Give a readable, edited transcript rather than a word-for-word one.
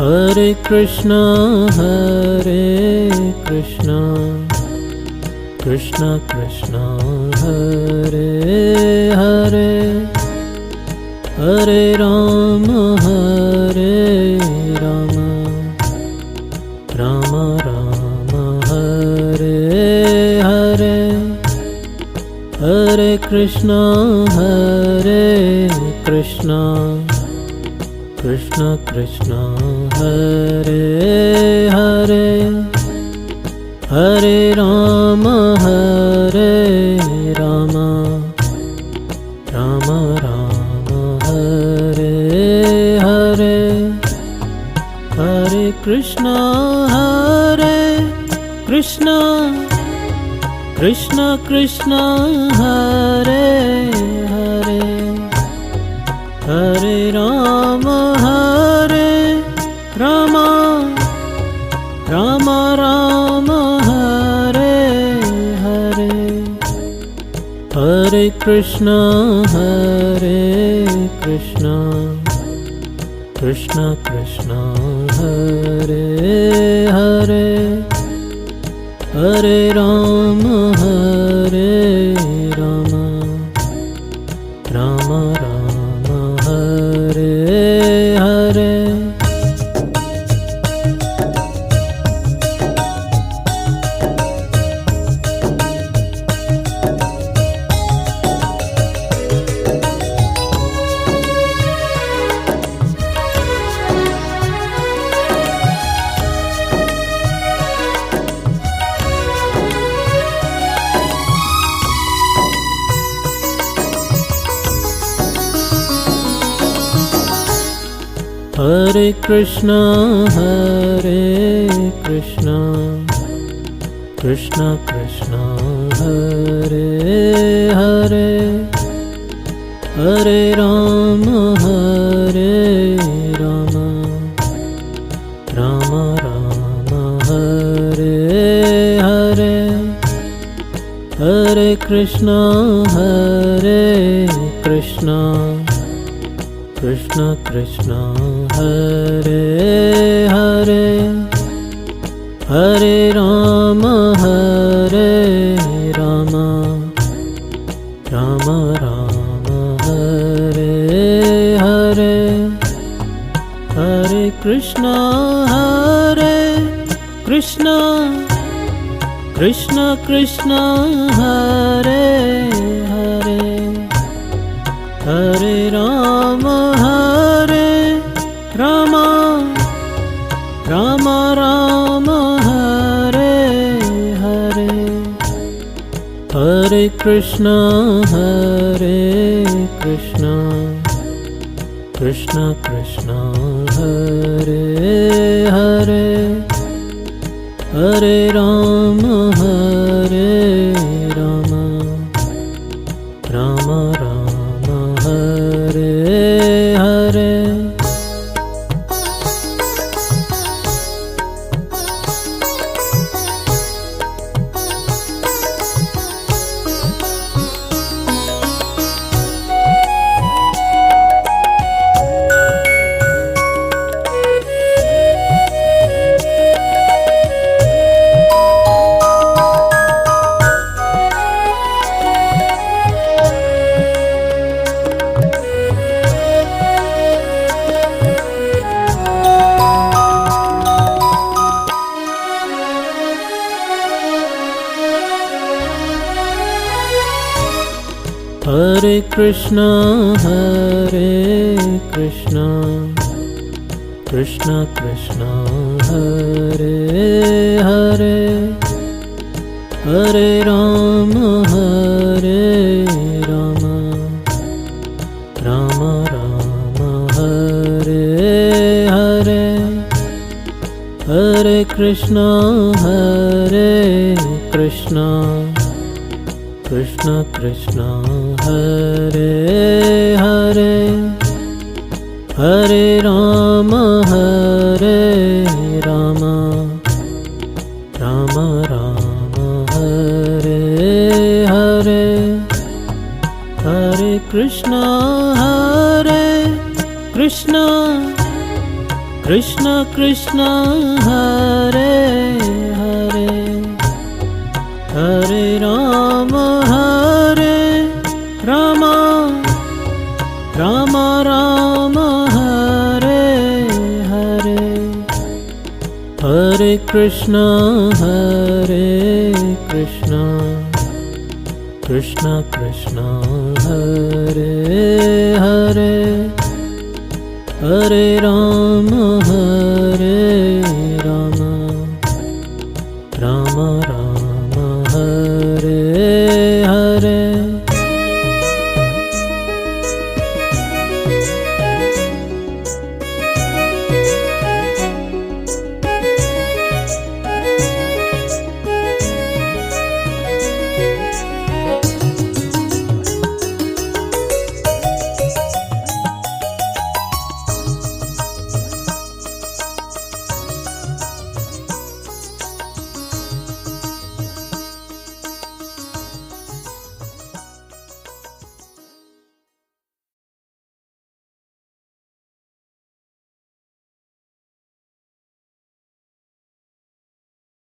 Hare Krishna, Krishna Krishna, Hare Hare, Hare Rama, Rama Rama, Hare Hare, Hare Krishna, Krishna Krishna, Hare Hare, Hare Rama, Rama Rama, Hare Hare, Hare Krishna, Krishna Krishna, Hare Hare, Hare Rama, Rama Rama, Hare Hare, Hare Krishna, Krishna Krishna, Hare Hare, Hare Rama, Rama Rama, Hare Hare. Hare Krishna, Krishna Krishna, Hare Hare, Hare Rama, Rama Rama, Hare Hare, Hare Krishna, Krishna Krishna, Hare Hare, Hare Rama, Rama Rama, Hare Hare, Hare Krishna, Krishna Krishna, Hare Hare, Hare Rama, Rama Rama, Hare Hare, Hare Krishna, Krishna Krishna, Hare Hare, Hare Rama, Rama Rama, Hare Hare. Hare Krishna, Krishna Krishna, Hare Hare, Hare Rama, Rama Rama, Hare Hare, Hare Krishna, Krishna Krishna, Hare Hare, Hare Rama, Rama Rama, Hare Hare, Hare Krishna, Krishna Krishna Krishna Hare Hare Hare Rama Rama Rama Hare Hare Hare Krishna Krishna Krishna Hare Hare Hare Rama